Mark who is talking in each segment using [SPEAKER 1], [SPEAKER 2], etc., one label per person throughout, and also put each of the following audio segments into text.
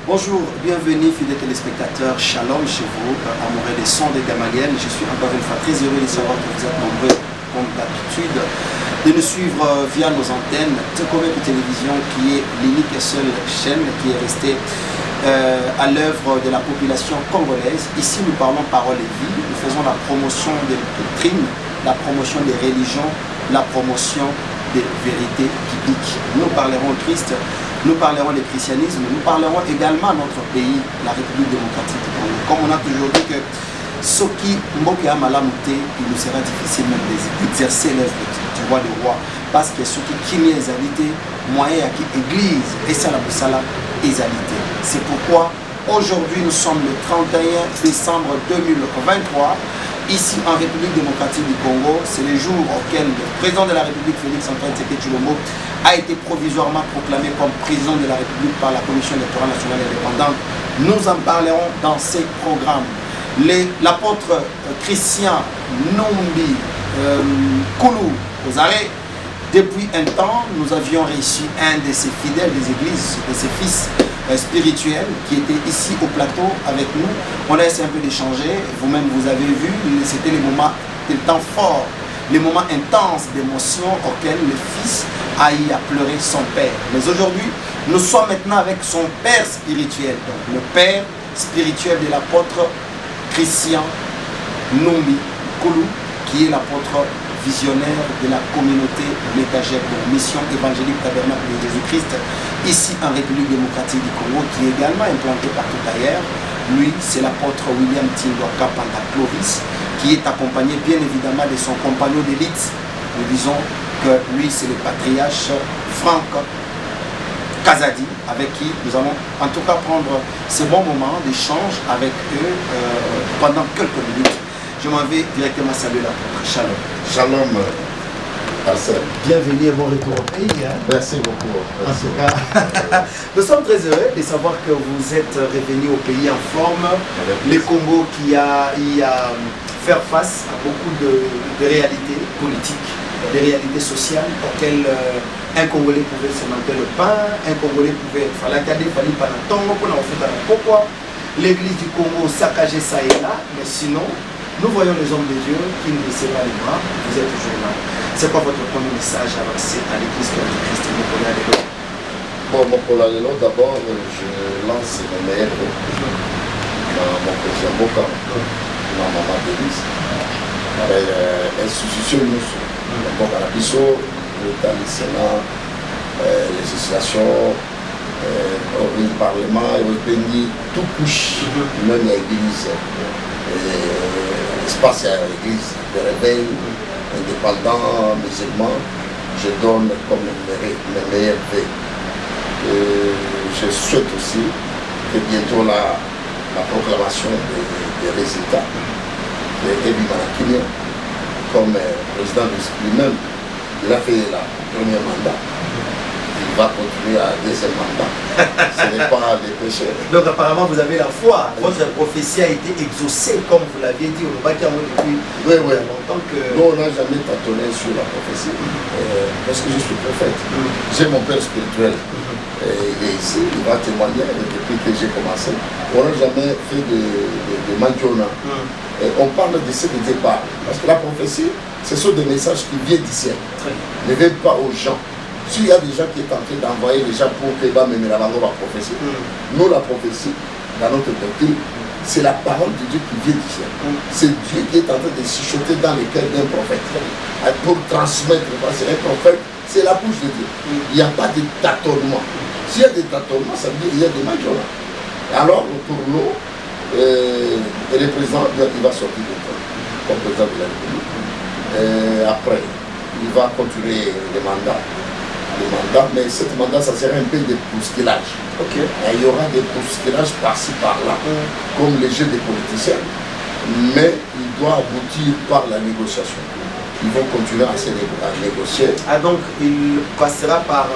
[SPEAKER 1] Bonjour, bienvenue fidèles téléspectateurs, shalom chez vous, amoureux des sons de Gamaliel. Je suis encore une fois très heureux de savoir que vous êtes nombreux, comme d'habitude, de nous suivre via nos antennes. Tecomec Télévision, qui est l'unique et seule chaîne qui est restée à l'œuvre de la population congolaise. Ici, nous parlons parole et vie, nous faisons la promotion des doctrines, la promotion des religions, la promotion des vérités bibliques. Nous parlerons au Christ. Nous parlerons du christianisme, nous parlerons également à notre pays, la République démocratique du Congo. Comme on a toujours dit que ce qui Mboke a malamouté, il nous sera difficile même d'exercer l'œuvre du roi des rois. Parce que ce qui est exalité, moyen à qui église et ça la boussala exalité. C'est pourquoi aujourd'hui nous sommes le 31 décembre 2023. Ici en République démocratique du Congo, c'est le jour auquel le président de la République, Félix-Antoine Tshisekedi Tshilombo, a été provisoirement proclamé comme président de la République par la Commission électorale nationale indépendante. Nous en parlerons dans ces programmes. L'apôtre Christian Nombi Koulou aux arrêts, depuis un temps, nous avions reçu un de ses fidèles des églises, de ses fils spirituels qui était ici au plateau avec nous. On a essayé un peu d'échanger. Vous-même, vous avez vu, c'était les moments, des temps forts, les moments intenses d'émotion auxquels le fils a eu à pleurer son père. Mais aujourd'hui, nous sommes maintenant avec son père spirituel, donc le père spirituel de l'apôtre Christian Nombi Koulou, qui est l'apôtre visionnaire de la communauté métagère de Mission évangélique tabernacle de Jésus-Christ, ici en République démocratique du Congo, qui est également implanté partout ailleurs. Lui, c'est l'apôtre William Tindouaka Panda Clovis, qui est accompagné bien évidemment de son compagnon d'élite. Nous disons que lui, c'est le patriarche Franck Kazadi, avec qui nous allons en tout cas prendre ce bon moment d'échange avec eux pendant quelques minutes. Je m'en vais directement saluer l'apôtre. Shalom.
[SPEAKER 2] Shalom, Marcel.
[SPEAKER 1] Bienvenue et bon retour au pays.
[SPEAKER 2] Merci beaucoup.
[SPEAKER 1] En tout cas, nous sommes très heureux de savoir que vous êtes revenu au pays en forme. Le Congo qui a eu à faire face à beaucoup de réalités politiques, des réalités sociales auxquelles un Congolais pouvait se manger le pain, un Congolais pouvait faire la cadée, fallait pas la tombe, pour la faire pourquoi l'église du Congo saccagée ça et là, mais sinon, nous voyons les hommes de Dieu qui ne baissent pas les bras, vous êtes toujours là. C'est quoi votre premier message avancé à l'église de Christ Mokola Lelo?
[SPEAKER 2] Bon, Mokola Lelo, d'abord, je lance mon meilleur dans mon président Boka, dans Maman Denise. Institution, nous sommes. Donc, à la Bisso, dans le Sénat, législation, au Parlement, au pays, tout couche, même l'église. Espace à l'église de réveil, indépendant, musulman, je donne comme mes meilleurs vœux. Je souhaite aussi que bientôt la proclamation des résultats qui a été Bimanakimia comme président lui-même, il a fait la première mandat. Il va continuer à deuxième mandat. Ce n'est pas des péchés.
[SPEAKER 1] Donc apparemment vous avez la foi. Votre prophétie a été exaucée comme vous l'aviez dit au Lobaki depuis longtemps que...
[SPEAKER 2] Nous on n'a jamais tâtonné sur la prophétie. Parce que je suis prophète. J'ai mon père spirituel. Il est ici, il va témoigner depuis que j'ai commencé. On n'a jamais fait de mandiona. On parle de ce départ. Parce que la prophétie, ce sont des messages qui viennent d'ici. Ne viennent pas aux gens. S'il y a des gens qui sont en train d'envoyer les gens pour que va mener la prophétie, nous la prophétie, dans notre doctrine, c'est la parole de Dieu qui vient d'ici. C'est Dieu qui est en train de chuchoter dans le cœur d'un prophète pour transmettre. Parce que un prophète, c'est la bouche de Dieu. Il n'y a pas de tâtonnement. S'il y a des tâtonnements, ça veut dire qu'il y a des majors. Alors, pour nous, le président, il va sortir de temps, comme président de la République. Après, il va continuer le mandat, mais ce mandat, ça sera un peu de bousculage. Il y aura des bousculages par-ci, par-là, comme les jeux des politiciens, mais il doit aboutir par la négociation. Ils vont continuer à négocier.
[SPEAKER 1] Ah donc, il passera par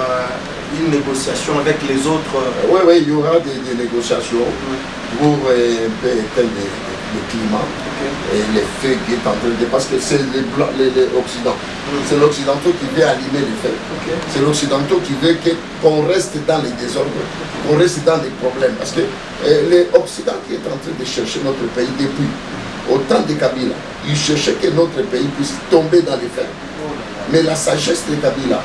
[SPEAKER 1] une négociation avec les autres...
[SPEAKER 2] Oui, il y aura des négociations pour un peu éteindre le climat. Et les feux qui est en train de... Parce que c'est l'Occident. C'est l'Occidentaux qui veut allumer les feux. C'est l'Occidentaux qui veut qu'on reste dans les désordres, qu'on reste dans les problèmes. Parce que l'Occident qui est en train de chercher notre pays depuis autant de Kabila, il cherchait que notre pays puisse tomber dans les fers. Mais la sagesse de Kabila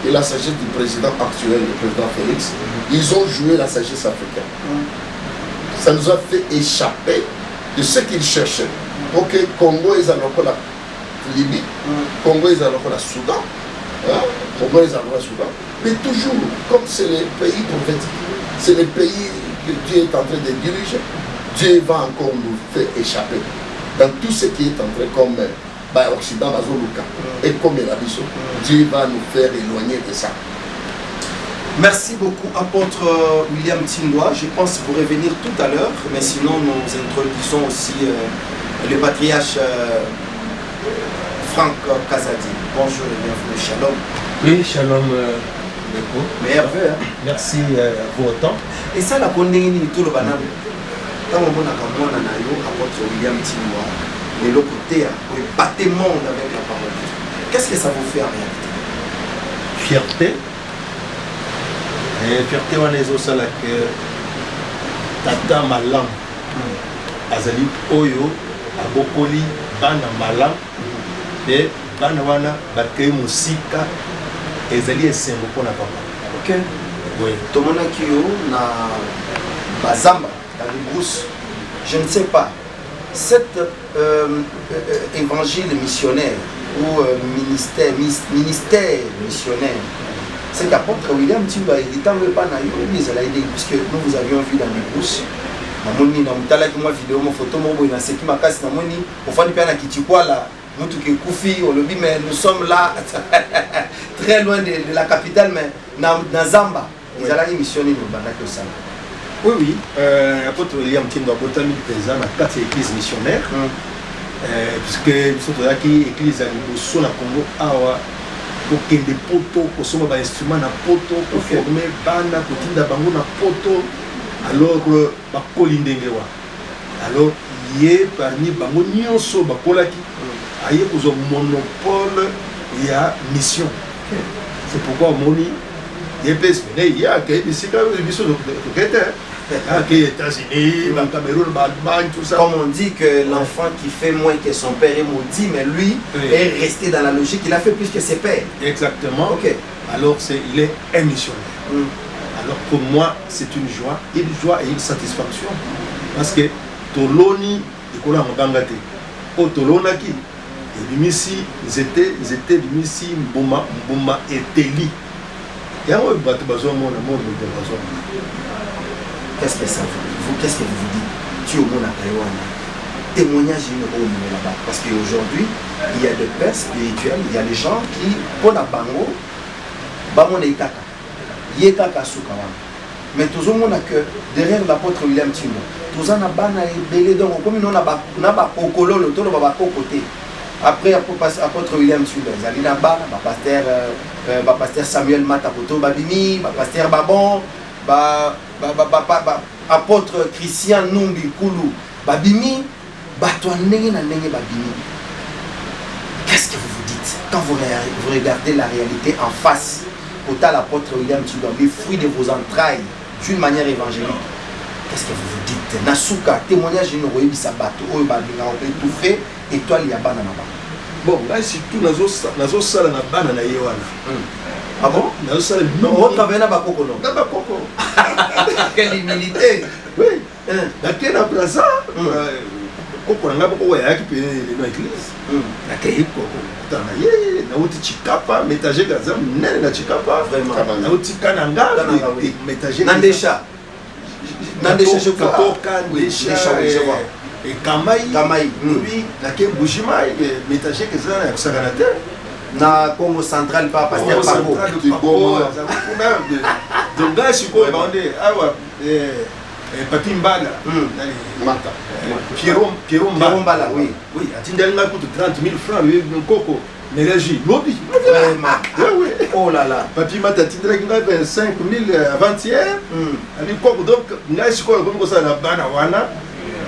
[SPEAKER 2] et la sagesse du président actuel, le président Félix, ils ont joué la sagesse africaine. Ça nous a fait échapper de ce qu'ils cherchaient. Pour que Congo est alors la Libye, Congo est alors la Soudan, Congo est alors la Soudan. Mais toujours, comme c'est les pays prophétiques, c'est les pays que Dieu est en train de diriger, Dieu va encore nous faire échapper dans tout ce qui est en train comme Occident, Bazoluka, et comme l'Abisso, Dieu va nous faire éloigner de ça.
[SPEAKER 1] Merci beaucoup, apôtre William Timboa. Je pense vous revenir tout à l'heure, mais sinon nous introduisons aussi le patriarche Franck Kazadi. Bonjour et bienvenue, shalom.
[SPEAKER 3] Oui, shalom.
[SPEAKER 1] Merveilleux.
[SPEAKER 3] Merci pour autant.
[SPEAKER 1] Et ça, la pandémie, tout le banane. Quand on a apôtre William Timboa, de l'autre côté, vous battez monde avec la parole. Qu'est-ce que ça vous fait en réalité?
[SPEAKER 3] Fierté. Et fierté, on est au sol que tata malam. Azali oyo, abokoli, bana malam. Et bana wana, bakei musika, ezali esengo pona papa.
[SPEAKER 1] Ok.
[SPEAKER 3] Oui.
[SPEAKER 1] Tout le monde qui est na Bazamba, dans les brousses, je ne sais pas. Cet évangile missionnaire ou ministère missionnaire, c'est qu'apôtre William Timboa il est en pas puisque nous vous avions vu dans les brousses. Namoni na mutala ki moi vidéo mo photo mo boina c'est qui makasi namoni ofani pe na kichikwala mutu ki kufi olobi mais nous sommes là très loin de la capitale mais na Zamba ils allaient missionner nous bandaki au Sala.
[SPEAKER 3] Oui, oui. Apôtre William Timboa botami présent na quatre églises missionnaires. Puisque surtout là qui église à Liboso na Congo awa pour que des poteaux pour sommer des instruments na poto pour former banda pour tinda bango na poto alors bakoli ndenge wa alors yé parmi bango nyonso bakolaki aye kozo monopole ya mission. C'est pourquoi moni yepes il y a que bisika biso de États-Unis, Cameroun, Allemagne, tout ça.
[SPEAKER 1] Comme on dit que l'enfant qui fait moins que son père est maudit, mais lui est resté dans la logique, il a fait plus que ses pères.
[SPEAKER 3] Exactement.
[SPEAKER 1] Ok.
[SPEAKER 3] Alors il est un missionnaire. Alors pour moi, c'est une joie et une satisfaction. Parce que Toloni, il y a un bangate. Au Tolonaki, ils étaient ici, Mboma et Teli. Il y a un besoin
[SPEAKER 1] Qu'est-ce que ça vous dit? Qu'est-ce que vous vous dites? Tu es au monde à Taïwan. Témoignage là-bas. Parce qu'aujourd'hui, il y a des pères spirituels, il y a des gens qui, pour la bango, bamon est kaka. Yekaka soukawa. Mais tout le monde a que derrière l'apôtre William Timboa, tout ça n'a pas belé donc comme nous n'a pas kokolo le tolo baba côté. Après apôtre William Timboa, Zalina ba pasteur Samuel Matapoto babimi, pasteur Babon, apôtre Christian Numbi Koulou babimi, batwa ndenge na ndenge babimi. Qu'est-ce que vous vous dites quand vous regardez la réalité en face? Autant l'apôtre William Timboa, les fruits de vos entrailles d'une manière évangélique. Qu'est-ce que vous vous dites? Nasuka, témoignage de Noé Bisabato, Oebabina, on tout fait, étoile Yabana Naba.
[SPEAKER 3] Bon, là, surtout, nazo sala na bana na yewana.
[SPEAKER 1] Ah bon?
[SPEAKER 3] Nazo sala
[SPEAKER 1] non, on travaille na bakoko non.
[SPEAKER 3] Na bakoko.
[SPEAKER 1] Quelle humilité.
[SPEAKER 3] Oui. Na kena plaza. Koko na bako ya ki pe na église. Na kei koko. Na ye, na uti chikapa, metager gazam, nene na chikapa.
[SPEAKER 1] Vraiment.
[SPEAKER 3] Na uti kananga, metager.
[SPEAKER 1] Nandesha. Nandesha je
[SPEAKER 3] vois. Nandesha, je vois. Et Kamaï, lui, na ke Bushima, metager que ça na saganate.
[SPEAKER 1] Na Congo central pas pasteur Pago.
[SPEAKER 3] Donc là, je suis bandé. Ah ouais. Papi Mbala.
[SPEAKER 2] Mata.
[SPEAKER 3] Pierrot
[SPEAKER 1] Mbala, oui.
[SPEAKER 3] Oui, attendez-moi pour 30 000 francs, oui, un coco. Mélagie, lobby.
[SPEAKER 1] Vraiment.
[SPEAKER 3] Oui.
[SPEAKER 1] Oh là là.
[SPEAKER 3] Papi Mata, attendez-moi 25 000 avant-hier. Donc, là, je suis comme ça, la bana wana.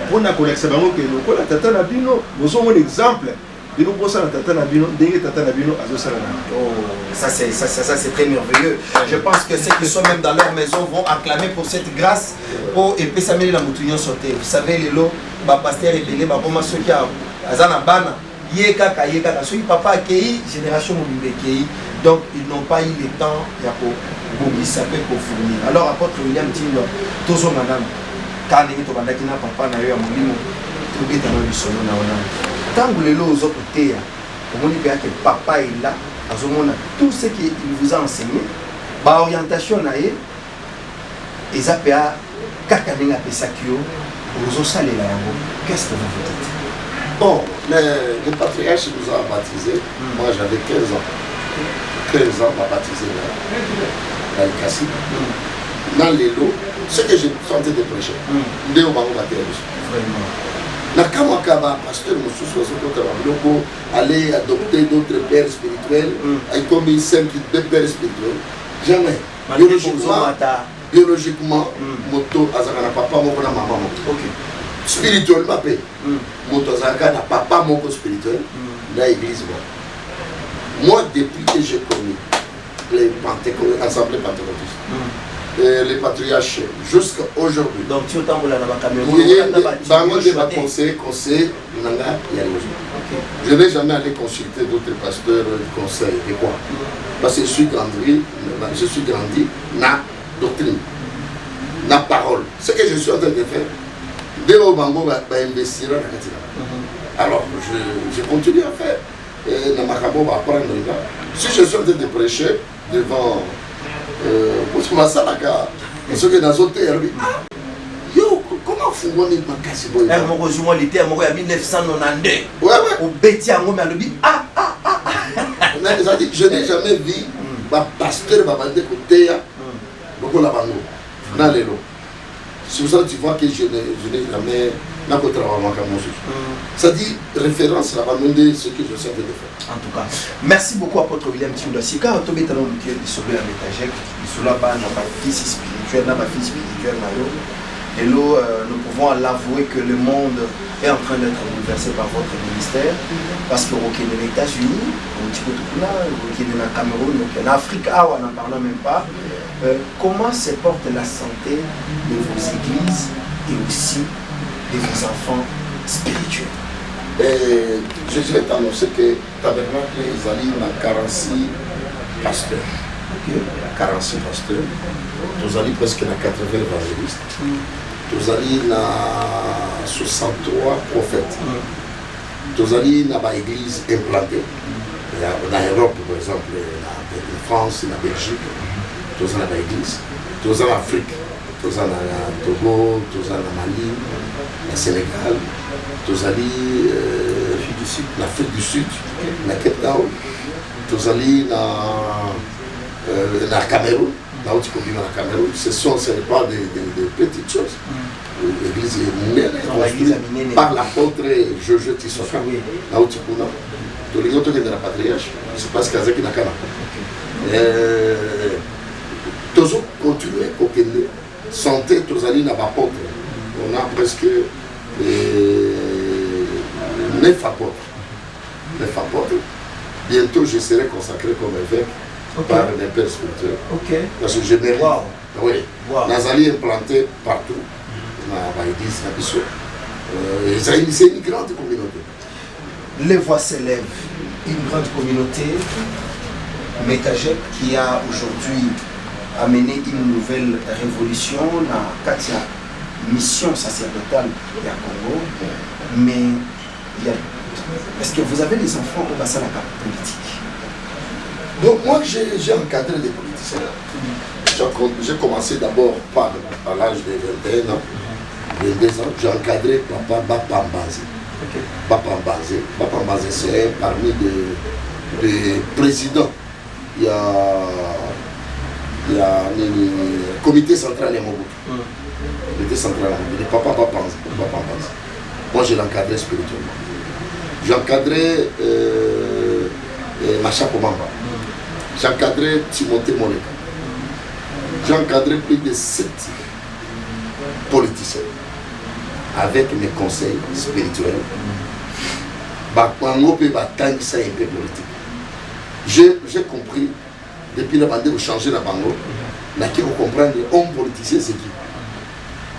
[SPEAKER 3] Pour na kolekisa bango ke lokola tata na bino bozo mon exemple bino bosa na tata na bino ndenge tata na bino azosala na.
[SPEAKER 1] Oh, ça c'est très merveilleux. Je pense que ceux qui sont même dans leur maison vont acclamer pour cette grâce pour épée samedi la moutounion sauter. Vous savez les lots ba pasteur rebelle ba boma ceux qui azana bana yeka ceux qui papa accueilli génération mobile accueilli donc ils n'ont pas eu le temps ya ko bobisa pe ko fournir. Alors apôtre William Tindo tozo manana quand il est au bandaki na papa na yo ya molimo to beta na bisolo na wana tangu lelo ozo koteya omoni pe que papa est là azomona tout ce qu'il vous a enseigné ba orientation na ye eza pe a kaka ninga pesakio ozo salela yango. Qu'est-ce que vous dites?
[SPEAKER 2] Bon, le patriarche nous a baptisés. Moi j'avais 15 ans. 15 ans, m'a baptisé dans le Kassi. Dans les lots, ce que je sentais de prêcher. Ndé au bango baptisé. Na kama kaba pasteur Moussous aller adopter d'autres pères spirituels, comme ils s'aiment deux pères spirituels. Jamais. Biologiquement, moto azakana papa moko na maman moko. OK. Spirituellement paix. Moto azakana papa moko spirituel dans l'église. Moi depuis que j'ai connu les assemblées pentecôtistes, les patriarches jusqu'à aujourd'hui.
[SPEAKER 1] Donc tu autant la conseil je n'ai jamais allé consulter d'autres pasteurs de conseil. Et quoi? Parce que je suis grandi na doctrine, na parole. Ce que je suis en train de faire, dès au bango va investir dans la catina. Alors je continue à faire. Na makabo va apprendre là. Si je suis en train de prêcher devant Salaka, ceux qui dans autres yo, comment fungoni makasi boy? Mon rejoint l'été en 1992.
[SPEAKER 2] Ouais.
[SPEAKER 1] Au Béti à Ngomé à l'obi.
[SPEAKER 2] Je n'ai jamais vu un pasteur babande côté beaucoup la bango dans les lots. C'est pour ça que tu vois que je n'ai jamais ça dit référence à la ce que je sais de faire.
[SPEAKER 1] En tout cas, merci beaucoup apôtre William Tindo. Si quand on est dans le cœur de sauver un étagère, cela va dans ma fils spirituel, dans ma fille spirituelle, et là, nous pouvons l'avouer que le monde est en train d'être bouleversé par votre ministère, parce que au Kenya, les États-Unis, au Kenya, Cameroun, en Afrique, on n'en parle même pas. Comment se porte la santé de vos églises et aussi de vos enfants spirituels?
[SPEAKER 2] Je vais t'annoncer que Tabernacle est allé dans 46 pasteurs. 46 pasteurs. Nous allons presque dans 80 évangélistes. Nous allons dans 63 prophètes. Nous allons dans l'église implantée. Dans l'Europe, par exemple, en France, en Belgique. Nous allons dans l'église. Nous allons en Afrique. Nous allons au Togo, nous allons au Mali, au Sénégal, nous allons en Afrique du Sud, à Cape Town, nous allons au Cameroun, là où tu peux vivre au Cameroun. Ce n'est pas des petites choses. L'église est menée par l'apôtre Jojo Tissoka, là où tu peux vivre. Tous les autres qui sont dans la patriarche, c'est parce qu'il y a qui Nakana. Nous allons continuer au Kenya. Santé, tous allés n'a pas porte. On a presque 9 apôtres. 9 apôtres. Bientôt, je serai consacré comme évêque par les pères spirituels. Parce que je mérite. Oui. Nous allons implanter partout. Dans l'église, c'est une grande communauté.
[SPEAKER 1] Les voix s'élèvent. Une grande communauté. Métagep qui a aujourd'hui amener une nouvelle révolution dans la mission sacerdotale du Congo. Mais est-ce que vous avez des enfants au bassin de la politique?
[SPEAKER 2] Donc moi j'ai encadré des politiciens. J'ai commencé d'abord à l'âge de 21 ans, 22 ans, j'ai encadré Papa Bapambaze. Bapambaze, c'est parmi les présidents. Il y a le comité central de Mobutu. Le comité central de Papa Bapambaze. Moi, je l'ai encadré spirituellement. J'ai encadré Macha Komamba. J'ai encadré Timothée Moleka. J'ai encadré plus de 7 politiciens. avec mes conseils spirituels, Bango peut battre ça un peu politique. J'ai compris, depuis la bande de changer la Bango, mais qu'il faut comprendre, homme politicien c'est qui?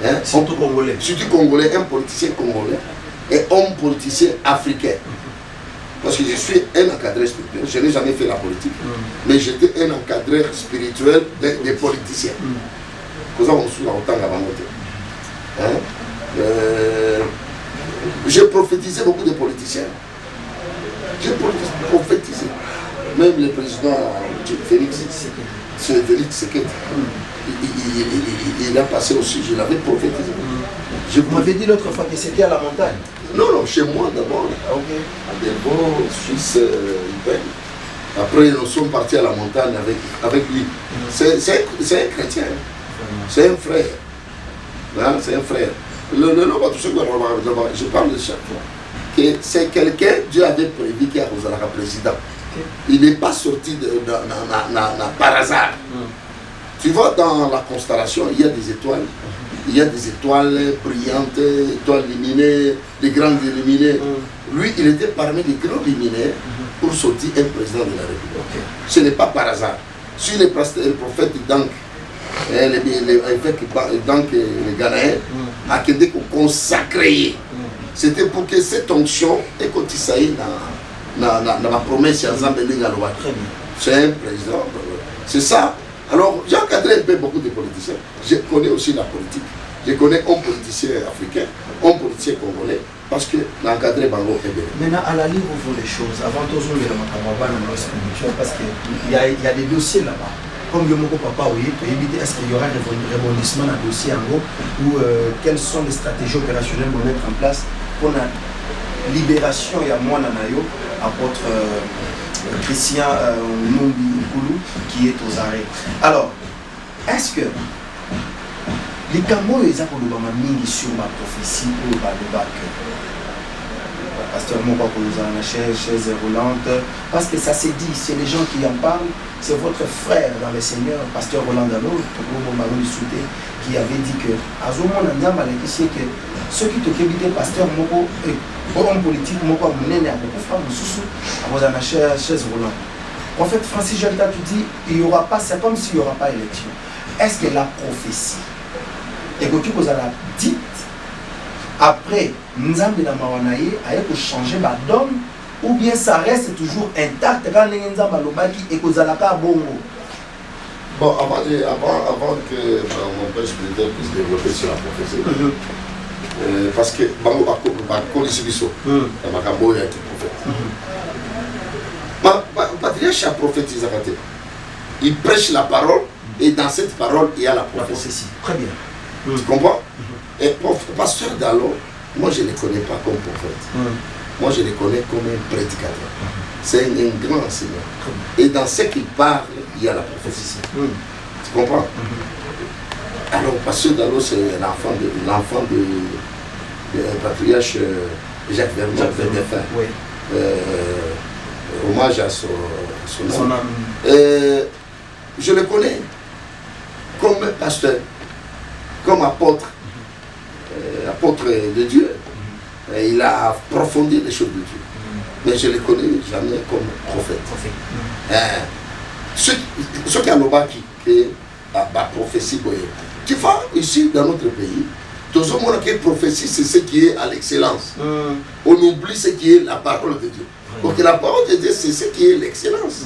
[SPEAKER 2] Hein?
[SPEAKER 3] Surtout congolais.
[SPEAKER 2] Surtout congolais, un politicien congolais et homme politicien africain. Parce que je suis un encadreur spirituel, je n'ai jamais fait la politique, mais j'étais un encadreur spirituel des politiciens. Pour ça, on suit autant à Bangote. J'ai prophétisé beaucoup de politiciens. J'ai prophétisé. Même le président Félix Tshisekedi, il a passé aussi, je l'avais prophétisé.
[SPEAKER 1] Vous m'avez dit l'autre fois que c'était à la montagne.
[SPEAKER 2] Non, chez moi d'abord.
[SPEAKER 1] Okay.
[SPEAKER 2] À Delvaux, Suisse, après nous sommes partis à la montagne avec lui. C'est un chrétien, c'est un frère. Hein, c'est un frère. Je parle de chaque fois. Que c'est quelqu'un, Dieu avait prévu qu'il y a un président. Il n'est pas sorti par hasard. Tu vois, dans la constellation, il y a des étoiles. Il y a des étoiles brillantes, étoiles lumineuses, des grandes illuminées. Lui, il était parmi les grands luminaires pour sortir un président de la République. Ce n'est pas par hasard. Si le prophète donc, le Ghanéen a été consacré, c'était pour que cette onction ait continué dans la promesse de Nzambe. C'est un président. C'est ça. Alors, j'ai encadré un peu beaucoup de politiciens. Je connais aussi la politique. Je connais un politicien africain, un politicien congolais, parce que l'encadré Bango est bien.
[SPEAKER 1] Maintenant, à la ligne, on voit les choses. Avant tout, on spirituel parce qu'il y a des dossiers là-bas. Comme le mot papa, oui, pour éviter, est-ce qu'il y aura un rebondissement dans le dossier en gros, ou quelles sont les stratégies opérationnelles pour mettre en place pour la libération et à moi, Nanayo, apôtre Christian Numbi Koulou, qui est aux arrêts. Alors, est-ce que les Cambos, ils ont mis sur ma prophétie pour le bac pasteur Moko Koulouza, la chaise roulante, parce que ça s'est dit, c'est les gens qui en parlent, c'est votre frère dans le Seigneur, pasteur Roland Dano, qui avait dit que Azomo Nandama, que ceux qui te quittent, pasteur Moko, homme politique, Moko Mounene, à beaucoup de femmes, sous la chaise roulante. Prophète Francis Jalta, tu dis, il n'y aura pas, c'est comme s'il n'y aura pas élection. Est-ce que la prophétie, et que tu vous avez dit, après, Nzambe na Mawanaye a changé ma donne, ou bien ça reste toujours intact quand Nzambe Lobaki et que Zalaka Bongo.
[SPEAKER 2] Bon, avant que mon père spirituel puisse développer sur la prophétie, parce que Bango va connaître Bisso, Makambo a été prophète. Patriarche a prophétisé. Il prêche la parole et dans cette parole il y a la prophétie.
[SPEAKER 1] Très bien.
[SPEAKER 2] Tu comprends? Et pasteur Dalo, moi je ne les connais pas comme prophète. Moi je les connais comme un prédicateur. C'est un grand enseignant. Et dans ce qu'il parle, il y a la prophétie. Tu comprends? Alors pasteur Dalo, c'est l'enfant de patriarche Jacques Vernon.
[SPEAKER 1] Oui.
[SPEAKER 2] Hommage à son nom. Je le connais comme pasteur, comme apôtre de Dieu. Et il a approfondi les choses de Dieu. Mais je ne le connais jamais comme prophète. Ce qui a la prophétie, tu vois, ici dans notre pays, tout ce monde qui est prophétie, c'est ce qui est à l'excellence. On oublie ce qui est la parole de Dieu. Donc la parole de Dieu, c'est ce qui est l'excellence.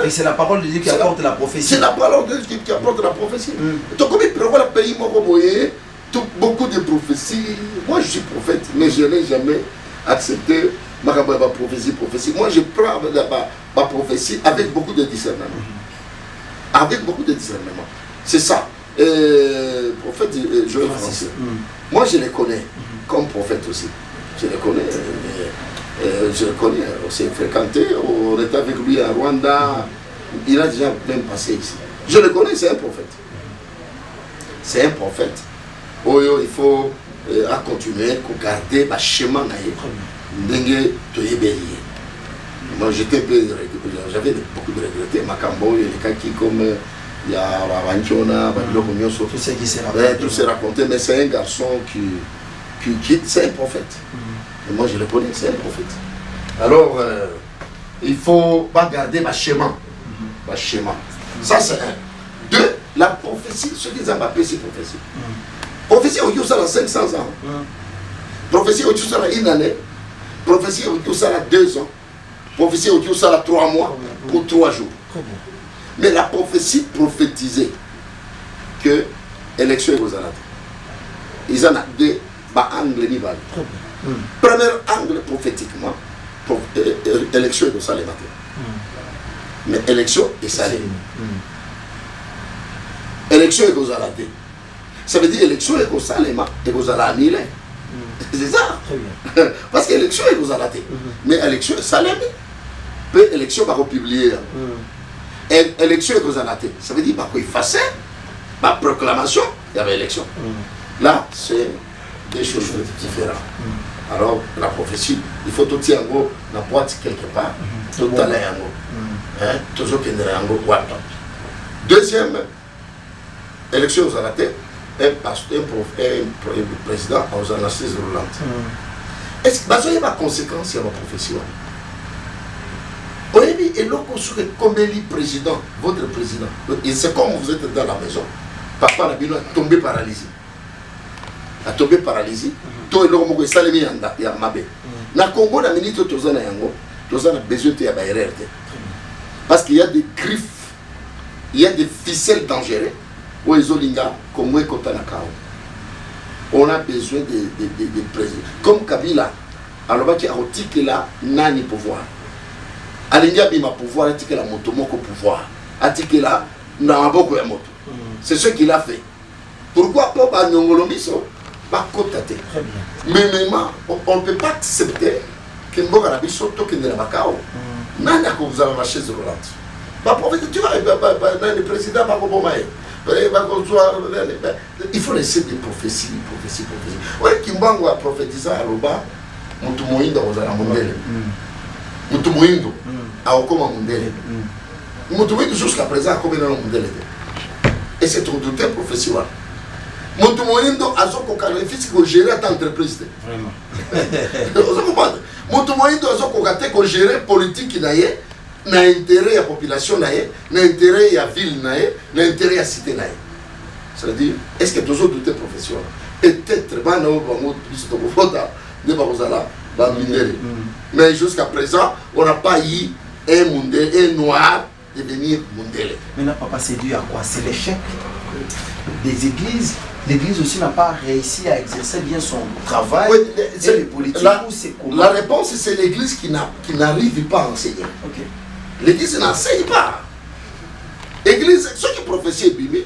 [SPEAKER 1] Et c'est la parole de Dieu qui apporte la prophétie.
[SPEAKER 2] C'est la parole de Dieu qui apporte la prophétie. Donc comme il prévoit le pays, beaucoup de prophéties. Moi je suis prophète, mais je n'ai jamais accepté ma prophétie. Moi je prends ma prophétie avec beaucoup de discernement. Avec beaucoup de discernement. C'est ça. Prophète Joël Français. Moi je les connais comme prophète aussi. Je les connais. Je le connais, on s'est fréquenté, on était avec lui à Rwanda, il a déjà même passé ici. Je le connais, c'est un prophète. C'est un prophète. Il faut continuer à garder le chemin. Moi j'avais beaucoup de regrets. Makambo, il y a des cas comme il y a Ravanchona, tout s'est raconté, mais c'est un garçon c'est un prophète. Et moi je le connais, c'est un prophète. Alors, il ne faut pas garder ma schéma. Ma schéma. Ça c'est un. Deux, la prophétie, ce qu'ils ont appelé c'est prophétie. Prophétie au Dieu ça a 500 ans. Prophétie au Dieu ça a une année. Prophétie au Dieu ça a 2 ans. Prophétie au Dieu ça a 3 mois ou 3 jours. Mais la prophétie prophétisée que l'élection est aux Alades. Ils en ont 2 angles niveaux. Premier angle prophétiquement, élection est au Salé matin. Mais élection est salée. Élection est aux Alades. Ça veut dire élection est au Salé et aux Alades. C'est ça. Parce qu'élection est aux Alades. Mais élection est salée. Peu élection va republier. Élection est aux Alades. Ça veut dire qu'il fasse ma proclamation, il y avait élection. Là, c'est des choses différentes. Alors, la prophétie, il faut tout dire en gros, la boîte quelque part, tout aller en gros. Toujours qu'il y ait en gros. Deuxième élection aux Alades, un président aux assises roulantes. Est-ce que vous avez des conséquences sur la prophétie? Oui, et là, comme le président, votre président, c'est comme vous êtes dans la maison, papa a tombé paralysé. A tombé paralysé. Tout le monde est salé à Mabé. Dans le Congo, dans minute, tu as besoin de erreur. Parce qu'il y a des griffes, il y a des ficelles dangereuses. On a besoin de présidents. Comme Kabila, alors qu'il a là, nani pouvoir. Alinga bima pouvoir, il a moto moko pouvoir. Il a beaucoup de moto. C'est ce qu'il a fait. Pourquoi pas Nyongolomiso? Mais maintenant, on ne peut pas accepter que Mboga Rabiso toque de la Macao. Nani a vous avez ma chaise roulante. Tu vois, le président va il faut laisser des prophéties. Oui, Kimbango a prophétisé à Loba, Mutumoindo à Mondele. Mutumoindo a Okoma Mondele. Mutumoindo jusqu'à présent a commis dans le Mondele. Et c'est tout de prophétie. Mutumoindo a son fils qui gère cette entreprise. Vraiment. Vous comprenez? Mutumoindo a son qui gère politique qui n'a intérêt à la population, n'a intérêt à la ville, n'a intérêt à la cité. C'est-à-dire, est-ce que toujours doute professionnel? Peut-être, mais jusqu'à présent, on n'a pas eu un noir devenir mondélé.
[SPEAKER 1] Maintenant, papa, c'est dû à quoi? C'est l'échec des églises. L'église aussi n'a pas réussi à exercer bien son travail. Oui, c'est les politiques ou c'est comment?
[SPEAKER 2] La réponse, c'est l'église qui n'arrive pas à enseigner. Okay. L'église n'enseigne pas. L'église, ceux qui prophétient Bibi,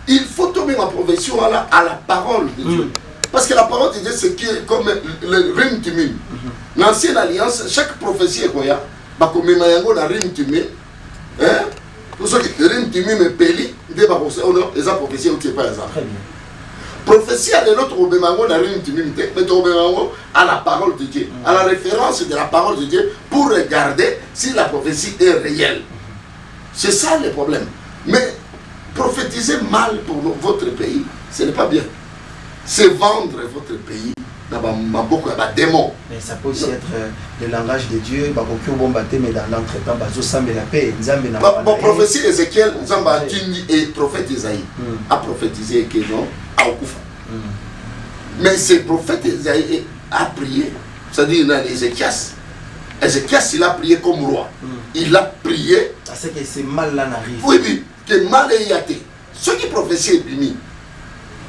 [SPEAKER 2] il faut tomber ma profession à la parole de Dieu. Parce que la parole de Dieu, c'est comme le Rim Timim. L'ancienne alliance, chaque prophétie est quoi? Bah, comme Mayango, la Rim Timim. Pour ceux qui Rim Timim et Peli, les prophéties ne sont pas exemple. Très bien. Prophétie à l'autre Obemango, la Rim Timim, mais Obemango à la parole de Dieu, à la référence de la parole de Dieu, pour regarder si la prophétie est réelle. C'est ça le problème. Mais prophétiser mal pour votre pays, ce n'est pas bien. C'est vendre votre pays dans beaucoup de démons.
[SPEAKER 1] Mais ça peut aussi être le langage de Dieu, mais dans l'entretemps, la paix.
[SPEAKER 2] Bon, prophétie Ézéchiel, et prophète Isaïe a prophétisé que non, à Okufa. Mais ce prophète Isaïe a prié, c'est-à-dire dans Ézéchias. Ézéchias, il a prié comme roi. Il a prié.
[SPEAKER 1] C'est que c'est mal là n'arrive.
[SPEAKER 2] Oui, oui, que mal est yaté. Ceux qui prophétient Bimi,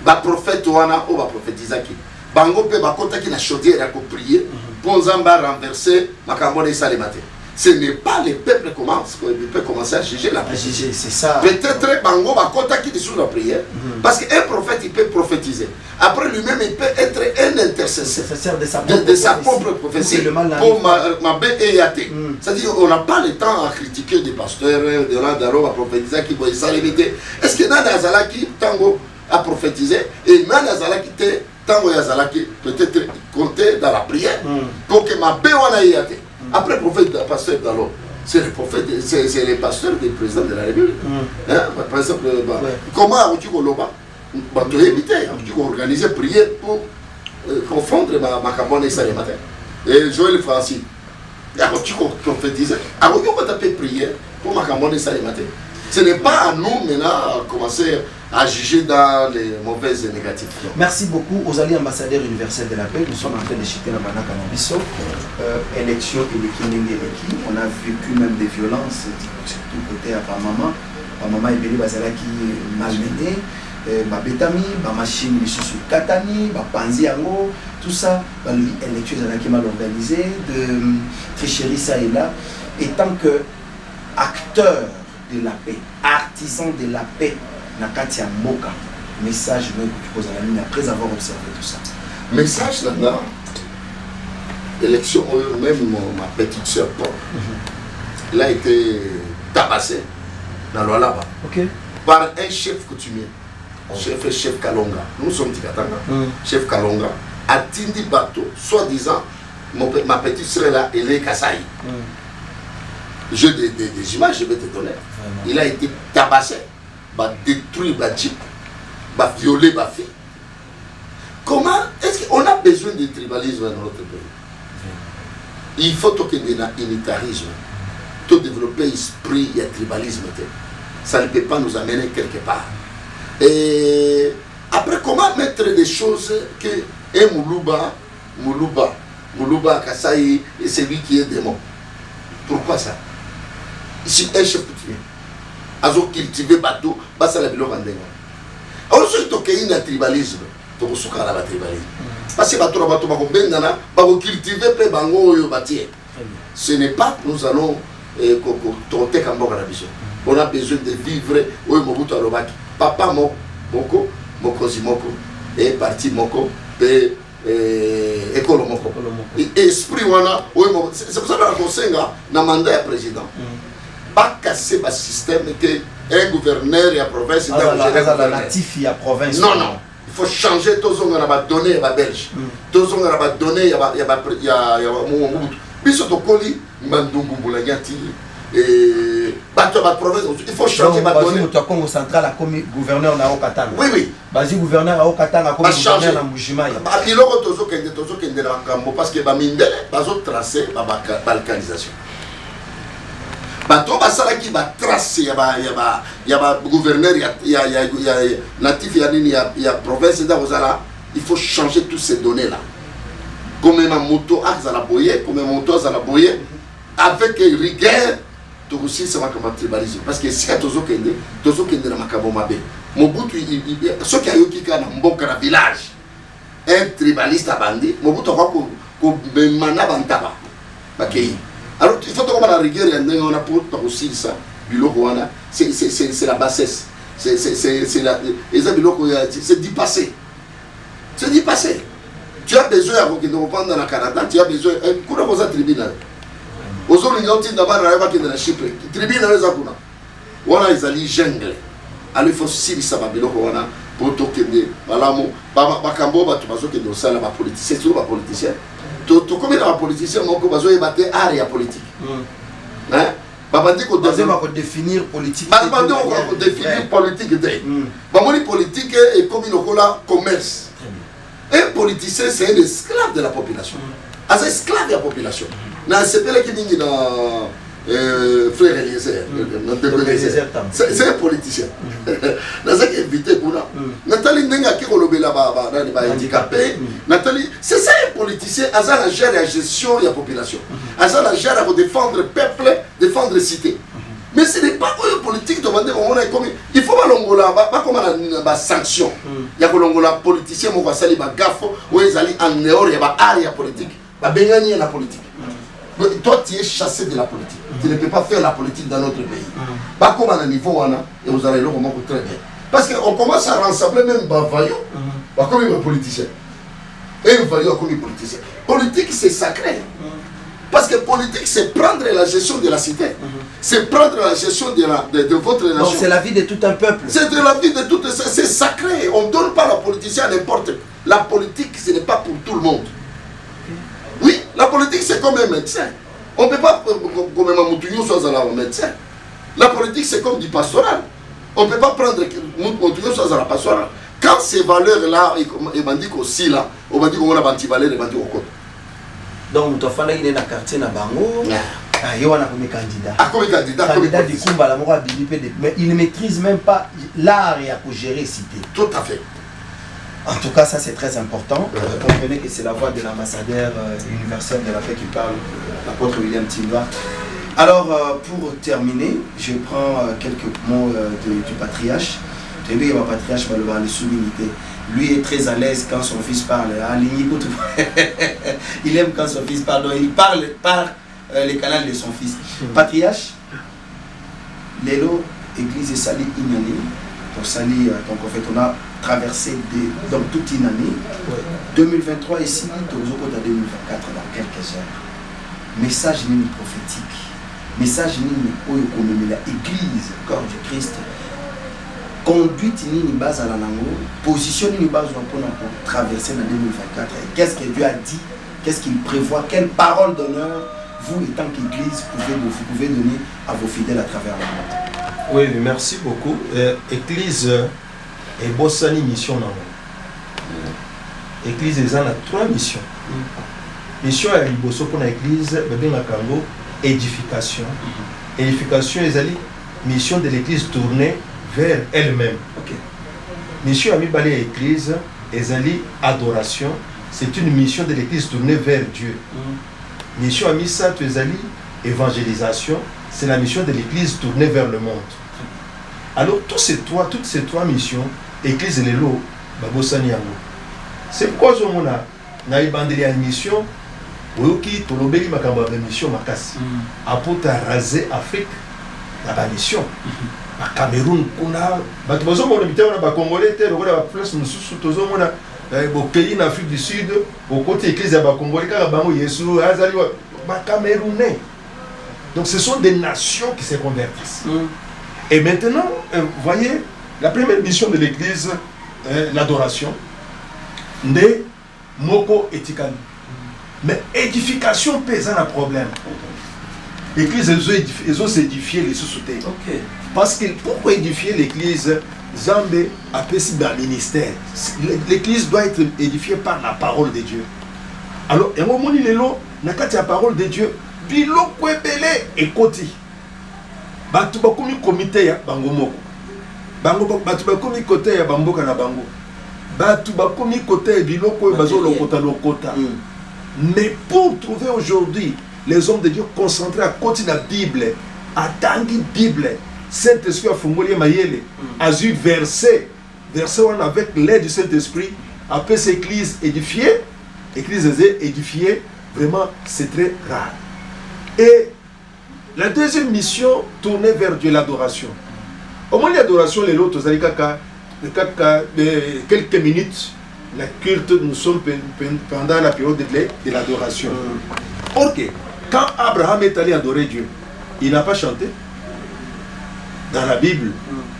[SPEAKER 2] le prophète Ouana ou le prophète Isaac, Bango peut bakota qui n'a chaudière à prier pour renverser Makambone et Salemate. Ce n'est pas le peuple qui peut commencer à juger la prière.
[SPEAKER 1] C'est ça.
[SPEAKER 2] Peut-être Bango bakota qui est sur la prière, parce qu'un prophète il peut prophétiser. Après lui-même il peut être un intercesseur de sa propre prophétie. Pour ma et yaté. C'est-à-dire on n'a pas le temps à critiquer des pasteurs, de l'Andaro à prophétiser qui vont Salemate. Est-ce que Nana Zalaki Tango a prophétisé et Nana Zalaki Tango Yazalaki peut-être compter dans la prière pour que ma béwana yate. Après, prophète, pasteur d'alors, c'est le prophète, c'est les pasteurs des présidents de la République. Par exemple, comment tu as tu as organisé prière pour confondre ma carbone ça le matin. Et Joël Francis, alors tu prophétises, alors on va taper prière pour ma carbone ça le matin. Ce n'est pas à nous maintenant à commencer à juger dans les mauvaises et négatives.
[SPEAKER 1] Merci beaucoup aux alliés ambassadeurs universels de la paix. Nous sommes en train de chuter dans Banaka Nambiso. Élection et le Kinenge. On a vécu même des violences, surtout côté à maman. Maman est venue qui malmenée. Betami, machine sous Katani, Panzi Ango, tout ça. L'élection est mal organisée, de tricherie ça et là. Et tant que acteur de la paix, artisan de la paix, Nakatia Moka, message après avoir observé tout ça.
[SPEAKER 2] Message là-dedans, élection, même ma petite soeur Paul, elle a été tabassée dans le là-bas par un chef coutumier, chef Kalonga. Nous sommes Tikatanga, chef Kalonga, a Tindi Bateau, soi-disant, ma petite soeur là, elle est Kasaï. J'ai des images, je vais te donner. Il a été tabassé, détruit, jeep, violé, fille. Comment est-ce qu'on a besoin de tribalisme dans notre pays? Il faut qu'il y ait un unitarisme, tout développer l'esprit et le tribalisme. Ça ne peut pas nous amener quelque part. Et après, comment mettre des choses que Moulouba, Kassaï, et c'est lui qui est démon? Pourquoi ça? Ici, un chef coutumier. Azo cultiver bateau, ça la bilo randéga. Alors, si tu as un tribalisme, tu as un tribalisme. Parce que bateau, bendana, cultiver pe bango yo bâtir. Ce n'est pas que nous allons tenter comme la vision. On a besoin de vivre où Mobutu Alobaki. Papa moko, mokozi moko, et parti moko, et école moko. Esprit wana, c'est pour ça que nous avons un mandat de président. Pas casser le système que un gouverneur et la province
[SPEAKER 1] la province.
[SPEAKER 2] Non, non. Il faut changer tous les données à Belge. Tous les données à Mobutu. Biso tokoli mandungu bulanyati et bato ba province. Il faut changer ma données.
[SPEAKER 1] Donc Congo central a comme gouverneur na Okatanga.
[SPEAKER 2] Oui oui.
[SPEAKER 1] Basi gouverneur à Okatanga comme gouverneur na Mbujimayi.
[SPEAKER 2] Ba biloko tozo kende na kambo parce que ba mindele bazo tracer ba balkanisation. Bato basala qui va tracer y a gouverneur y a natif y a province d'Ozala. Il faut changer toutes ces données là. Comme un moto à la boyer, comme un moto à la boyer, avec rigueur, tout aussi ça va comme tribalisme. Parce que si tu as na makabo mabe. Mobutu ceux qui a eu qui dans Mboka village, un tribaliste à bandit, Mobutu va ko mana bantaba. Bakei. Alors il faut que la rigueur on a pour aussi ça. Biloko wana, c'est la bassesse. C'est la c'est dit passé. C'est dit passé. Tu as besoin de reprendre dans le Canada, tu as besoin de tribunal. Aux autres, il y a un Chypre. Tribunal, voilà, ils allaient jungle. Alors il faut aussi ça pour toquer. Voilà, c'est toujours les politiciens. Comme les politiciens, ils ont battu art politique. Hein?
[SPEAKER 1] On définir politique.
[SPEAKER 2] On définir politique. Politique est comme une commerce. Un politicien, c'est un esclave de la population. Un esclave de la population. C'est pas qui dit dans frère Eliezer. C'est un politicien. C'est invité pour là. Nathalie Nenga qui est là-bas, handicapé. Nathalie, c'est ça un politicien. Azal a géré la gestion de la population. Azal a géré pour défendre le peuple, défendre la cité. Mais ce n'est pas une politique de demander il faut pas l'ongola, pas comme la sanction. Il y a l'ongola politicien, on va salir ma gaffe, ou ils allaient en dehors, il y a area politique. Bah bengani la politique. Toi tu es chassé de la politique. Tu ne peux pas faire la politique dans notre pays. Pas comme à un niveau et vous allez le remarquer très bien. Parce qu'on commence à rassembler même Bavaillot, comme un politicien. Et un vaillot comme un politicien. Politique c'est sacré. Parce que politique, c'est prendre la gestion de la cité. C'est prendre la gestion de votre nation.
[SPEAKER 1] Donc c'est la vie de tout un peuple.
[SPEAKER 2] C'est de la vie de tout un peuple. C'est sacré. On ne donne pas la politique à n'importe qui. La politique, ce n'est pas pour tout le monde. Oui, la politique, c'est comme un médecin. On ne peut pas, comme un Moutouillou, soit un médecin. La politique, c'est comme du pastoral. On ne peut pas prendre Moutouillou, soit un pastoral. quand ces valeurs-là, ils m'ont dit qu'aussi là, on m'a dit qu'on a anti-valeurs, ils m'ont dit au côté.
[SPEAKER 1] Donc, tu as fait un quartier dans Bango. Il y a un candidat.
[SPEAKER 2] Comme candidat,
[SPEAKER 1] candidat du Kumba, mais il ne maîtrise même pas l'art et à gérer cité.
[SPEAKER 2] Tout à fait.
[SPEAKER 1] En tout cas, ça c'est très important. Comprenez que c'est la voix de l'ambassadeur universel de la paix qui parle, l'apôtre William Timba. Alors, pour terminer, je prends quelques mots du patriarche. Le patriarche va le voir les sous-unités. Lui est très à l'aise quand son fils parle. Il aime quand son fils parle. Donc il parle par les canaux de son fils. Patriarche, Lélo, église et Sali Inani. Pour Sali, donc en fait, on a traversé donc toute une année. 2023 ici, Tozo 2024 dans quelques heures. Message prophétique. Message nini la église, corps du Christ. Conduite nini base à la langue, position nini base pour traverser en 2024. Qu'est-ce que Dieu a dit? Qu'est-ce qu'il prévoit? Quelle parole d'honneur vous, étant qu'église, vous pouvez donner à vos fidèles à travers le monde?
[SPEAKER 3] Oui, merci beaucoup. Église est bossani mission. Église est en a 3 missions. Mission est bosso pour l'église, édification. Édification est la mission de l'église tournée vers elle-même. Mission à Mibali l'église est adoration. C'est une mission de l'église tournée vers Dieu. Mission à Missa évangélisation. C'est la mission de l'église tournée vers le monde. Alors toutes ces trois missions, l'église et les lots, c'est pourquoi on a une mission. Oyoki tolobeli makambo ya mission makasi apota raser Afrique la mission ba Cameroun kuna bato bazomona miteo na ba Congolais te lokola ba place mususu tozomona bo pays na Afrique du Sud au côté église ya ba Congolais kaka bango Yesu azali ba Camerounais. Donc ce sont des nations qui se convertissent. Et maintenant, voyez, la première mission de l'église, l'adoration, de Moko Etikani. Mais édification pèse un problème. L'église, ils ont édifié les sous-soutés. Parce que pourquoi édifier l'église, Zambé a fait un ministère. L'église doit être édifiée par la parole de Dieu. Alors, il y a un moment où la parole de Dieu, bilo kwebele et koti. Batu bakomi comité ya bango moko. Batu bakomi côté ya bamboka na bango. Batu bakomi côté bilo ko bazo lokota. Mais pour trouver aujourd'hui les hommes de Dieu concentrés à côté de la Bible, à tangi Bible, Saint-Esprit a fongoli mayele, a eu verset avec l'aide du Saint-Esprit, après cette église édifiée, vraiment c'est très rare. Et la deuxième mission tournée vers Dieu, l'adoration. Au moins l'adoration, les autres, quelques minutes, la culte, nous sommes pendant la période de l'adoration. Ok, quand Abraham est allé adorer Dieu, il n'a pas chanté. Dans la Bible,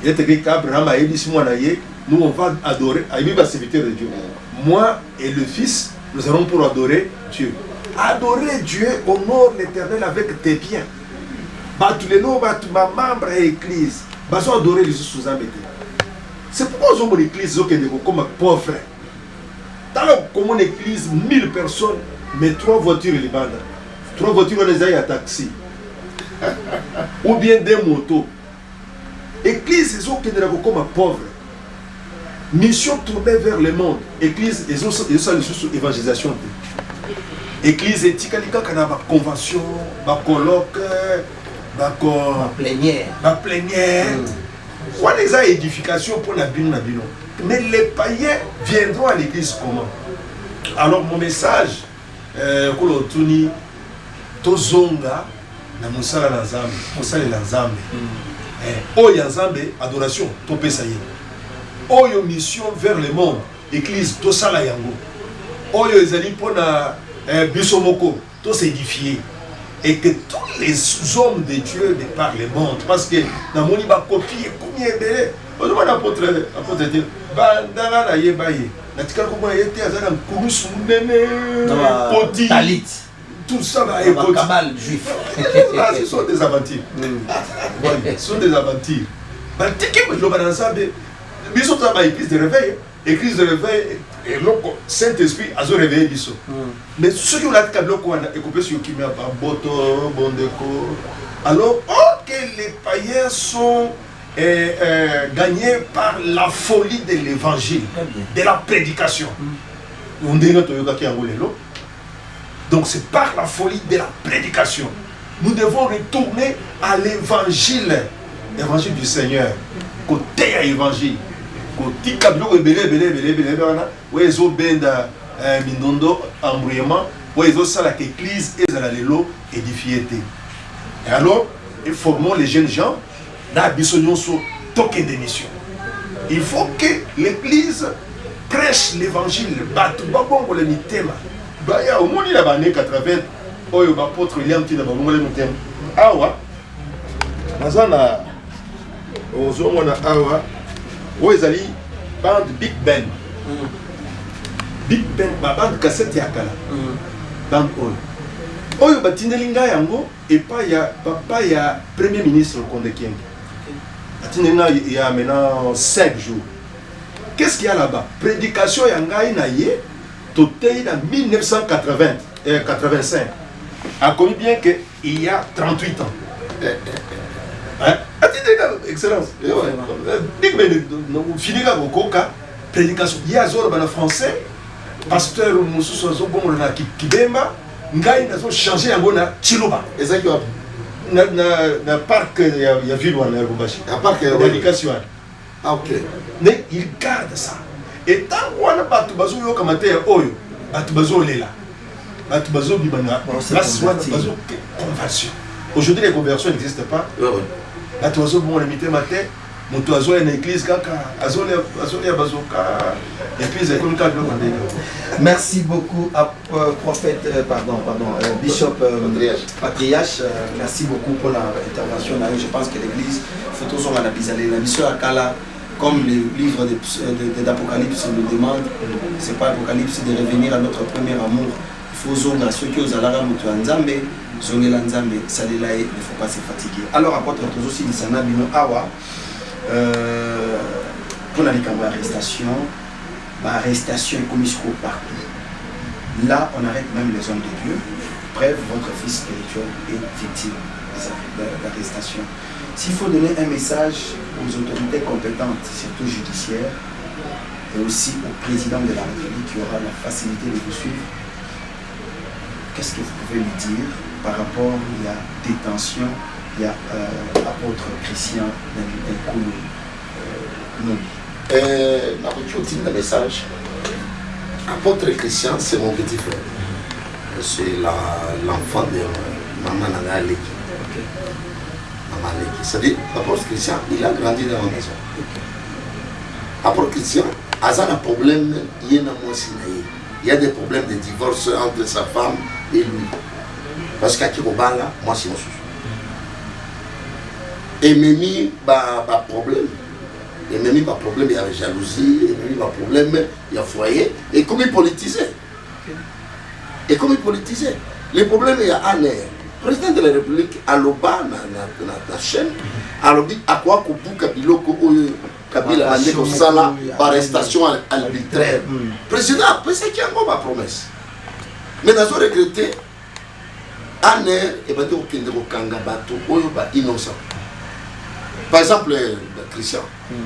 [SPEAKER 3] il est écrit qu'Abraham a dit, nous on va adorer, il va serviteur de Dieu. Moi et le Fils, nous allons pour adorer Dieu. Adorer Dieu, honore l'Éternel avec tes biens. Tous les noms, ma membre et l'église, ils ont adoré les sous-embêtés. C'est pourquoi ils ont l'église comme pauvre. Dans une église, 1000 personnes, mais 3 voitures les bandent. 3 voitures, on les a à taxi. Ou bien des motos. Église, ils ont comme pauvre. Mission tournée vers le monde. Église, ils ont l'évangélisation. Église éthique, il y a une convention, un colloque, une plénière. On a des édifications pour la Bible. Mais les païens viendront à l'église comment? Alors mon message, Kolotuni, Tozonga, na Moussala Nzambe, Moussala Nzambe. Oyo Nzambe, adoration, Topé Saye. Oyo mission vers le monde, église, Tosala Yango. Oyo ezali pour na Bissomoko, tout s'édifier. Et que tous les hommes de Dieu de par le monde, parce que dans mon livre, copie, combien de on demande à l'apôtre Dieu, Bandara na Yebaye, Natika comment était à Zanam Kourous, Poti,
[SPEAKER 1] Talit,
[SPEAKER 3] tout ça va être
[SPEAKER 1] cabal juif.
[SPEAKER 3] Ce sont des aventures. Ce sont des aventures. Tiki, je vais dans ça, mais ils sont dans l'église de réveil. église de réveil et le Saint-Esprit a réveillé biso. Mais ceux qui ont la table et coupé sur qui m'a pas boto, bon déco. Alors, que les païens sont gagnés par la folie de l'évangile, de la prédication. On dirait que donc c'est par la folie de la prédication. Nous devons retourner à l'évangile, l'évangile du Seigneur. Côté à l'évangile. Côté kabilo belé, où ils ont benda minondo embrouillement, où ils ont ça l'église et ça l'élo édifié. Et alors, nous formons les jeunes gens dans la sur token d'émission. Il faut que l'église prêche l'évangile. Au monde, il y a des 80, il y a des apôtres, il y a des apôtres. Awa, Nazana, Ozomona Awa, où ils allaient bande Big Ben. Big Ben, bande cassette Yakala. Bande Oyo. Oyo batindelinga yango et pas il y a papa il y a premier ministre Konde Kienge. Batindelinga il y a maintenant 5 jours. Qu'est-ce qu'il y a là-bas? Prédication yanga inaye toté en 1985. A connu bien que il y a 38 ans. Excellence. Big Ben finira au coca prédication. Il y a zoro en français pasteur Moussou Zobon na Kibemba. Ngai nazo changer yango na Chiloba.
[SPEAKER 2] Ezaki wapi?
[SPEAKER 3] Na parc ya ville wana Lubumbashi.
[SPEAKER 2] À part que
[SPEAKER 3] L'éducation.
[SPEAKER 2] Ah ok.
[SPEAKER 3] Mais il garde ça. Et tant qu'on a pas tout bazo yo kamate oyo, batu bazo lela. Batu bazo bibanga. La soit bazo conversion. Aujourd'hui les conversions n'existent pas. Batu bazo bon le mité matin, moto azo en église kaka, azo ya bazoka. Et puis c'est comme ça que
[SPEAKER 1] Merci beaucoup à Bishop Patriarche. Merci beaucoup pour l'intervention. Je pense que l'église, photo sur la bisalée, la mission à Kala, comme le livre d'Apocalypse nous demande, c'est pas Apocalypse, de revenir à notre premier amour. Il faut zonga ceux qui osent alara mutu nzambe, zongela nzambe, salelae, il ne faut pas se fatiguer. Alors apôtre Tozo Silisana Bino Awa, pour la arrestation. Arrestation et commission partout. Là, on arrête même les hommes de Dieu. Bref, votre fils spirituel est victime d'arrestation. S'il faut donner un message aux autorités compétentes, surtout judiciaires, et aussi au président de la République qui aura la facilité de vous suivre, qu'est-ce que vous pouvez lui dire par rapport à la détention, il y a l'apôtre Christian Nkoulou
[SPEAKER 2] ma petite le message. Apôtre Christian, c'est mon petit frère. C'est l'enfant de Maman Nagaleki. Maman Leki. C'est-à-dire, l'apôtre Christian, il a grandi dans ma maison. Apôtre Christian, il y a un problème, il y a des problèmes de divorce entre sa femme et lui. Parce qu'à Kirobala, moi c'est mon souci. Et Mimi, problème. Et même pas problème, il y a jalousie, et même pas problème, il y a foyer. Et comme il politisait. Les problèmes, il y a Anne, président de la République, à l'Oba, dans la chaîne, à l'Obi, à quoi Kubuka Biloko, Kabila, à Nekosala, par arrestation arbitraire. Président, après c'est qui a une promesse. Mais nous avons regretté, Anne, et bien donc, il y a un Kangabato, innocent. Par exemple, Christian.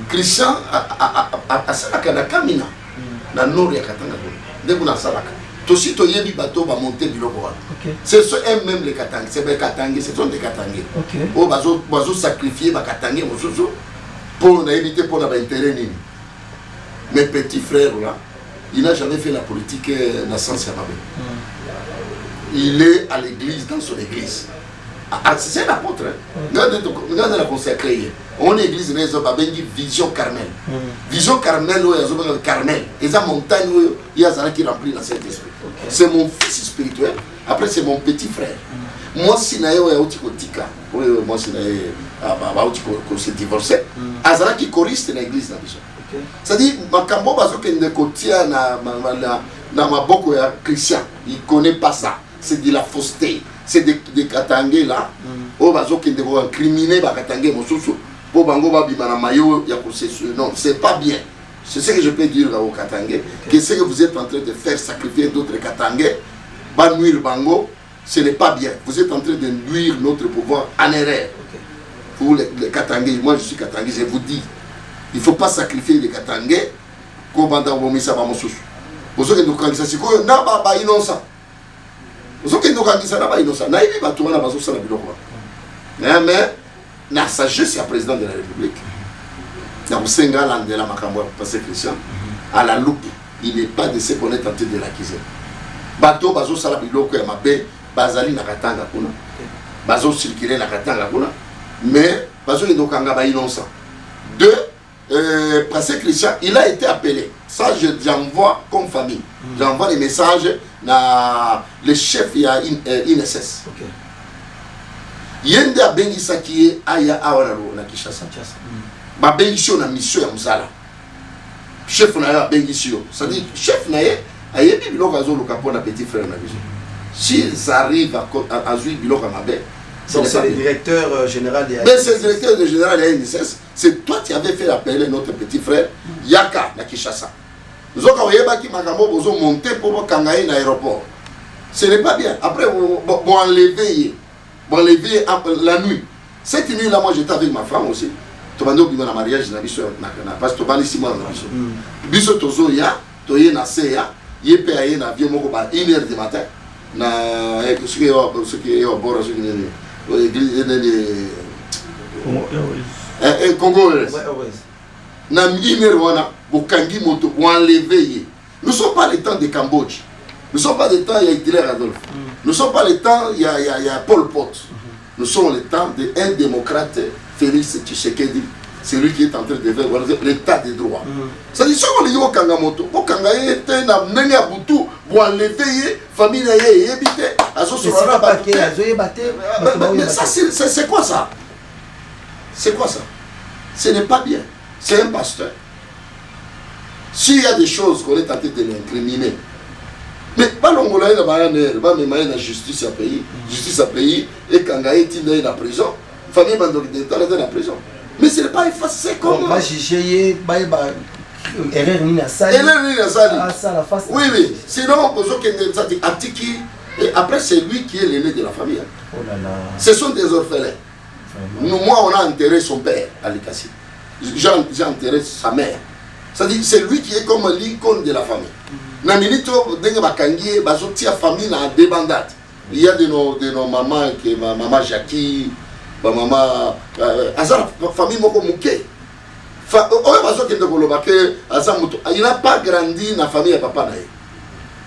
[SPEAKER 2] Christian a salaka na kamina na nord ya Katanga. Ndeko na salaka. Tosi to yebi bato ba monter biloko wana. C'est ce même les Katanga, c'est des Katanga, ce sont des Katanga. O bazo sacrifier ba Katanga mosusu pour éviter pour la intérêt nini. Mes petits frères là, il n'a jamais fait la politique na sens ya mabe. Il est à l'église, dans son église. C'est un apôtre. Regardez la consacrée. On est église, Vision Carmel. Vision Carmel, Carmel. Et ça, montagne, il y a ça qui remplit la Saint-Esprit. C'est mon fils spirituel. Après, c'est mon petit frère. Moi, si je suis moi, si je suis divorcé, Azara qui choriste dans l'église. C'est-à-dire, Makambo Bazokende Kotia na Maboko ya Christian. Il ne connaît pas ça. C'est de la fausseté. C'est des Katangé là. Oh, Bazokende incriminé par Katangé Mosusu. Pour Bango Babimana Mayo, non, c'est pas bien. C'est ce que je peux dire aux Katangais, que ce que vous êtes en train de faire sacrifier d'autres Katangais, nuire Bango, ce n'est pas bien. Vous êtes en train de nuire notre pouvoir en erreur. Pour les Katangais, moi je suis Katangais, je vous dis, il ne faut pas sacrifier les Katangais comme Banda Womisa Bamosous. Vous savez que nous avons dit que nous avons innocent. Vous savez que nous avons dit que nous avons innocent. Nous avons dit que nous mais la sagesse du président de la République, dans le Sénégal, de la Makambo, parce que Christian, à la loupe, il n'est pas de ce qu'on est tenté de l'accuser. Bateau, bazo salabiloko ya mabe, bazali na katanga kuna. Bazo circuler na katanga kuna. Mais bazo les dokanga ba innocent. Deux, parce que Christian, il a été appelé. Ça, j'envoie comme famille. J'envoie les messages na le chef ya INSS. Yende abengisa kiye aya awaralo na Kinshasa. Ba bengisio na mission ya musala. Chef na ya bengisio. Ça dit chef na ye ayebi biloko azoluka pona petit frère na biso. S'ils arrivent à jouer biloko mabe.
[SPEAKER 1] Donc c'est le directeur général de
[SPEAKER 2] mais c'est le directeur général de l'INSS. C'est toi qui avais fait appeler notre petit frère Yaka na Kinshasa. Nous avons qui makambo bozo monter pour kangaye na aéroport. Ce n'est pas bien. Après bon enlever la nuit. Cette nuit là moi j'étais avec ma femme aussi. Tu vas nous dire na mariage na biso na parce que bali 6 mois na biso. Biso tozo ya toye na seya yepe aye na avion moko ba 1h du matin na ce qui est au bord ce qui est Congo. Na 1h wana bokangi moto enlever. Nous sommes pas le temps de Cambodge. Nous ne sommes pas le temps il y a Hitler Adolphe. Nous ne sommes pas le temps il y a Pol Pot. Nous sommes le temps d'un démocrate Félix Tshisekedi. C'est lui qui est en train de faire l'état des droits. C'est-à-dire que si on a Kangamoto, on a Boutou, on enlever famille et habiter. Mais ça c'est quoi ça? C'est quoi ça? Ce n'est pas bien. C'est un pasteur. S'il y a des choses qu'on est tenté de l'incriminer, mais pas l'Angola, la justice à pays, et quand il est en prison, famille est en prison. Mais ce n'est pas effacé comme.
[SPEAKER 1] Moi, j'ai erreur ni na sali.
[SPEAKER 2] Oui, oui. Sinon, après, c'est lui qui est l'aîné de la famille.
[SPEAKER 1] Oh là là.
[SPEAKER 2] Ce sont des orphelins. Moi, on a enterré son père à l'Ikassi. J'ai enterré sa mère. C'est-à-dire, c'est lui qui est comme l'icône de la famille. Naminito, dengue bakangi, bazotia famille na débandade. Il y a de nos mamans, qui ma maman Jackie, ma maman, famille moko muke. Il n'a pas grandi dans la famille de papa nae.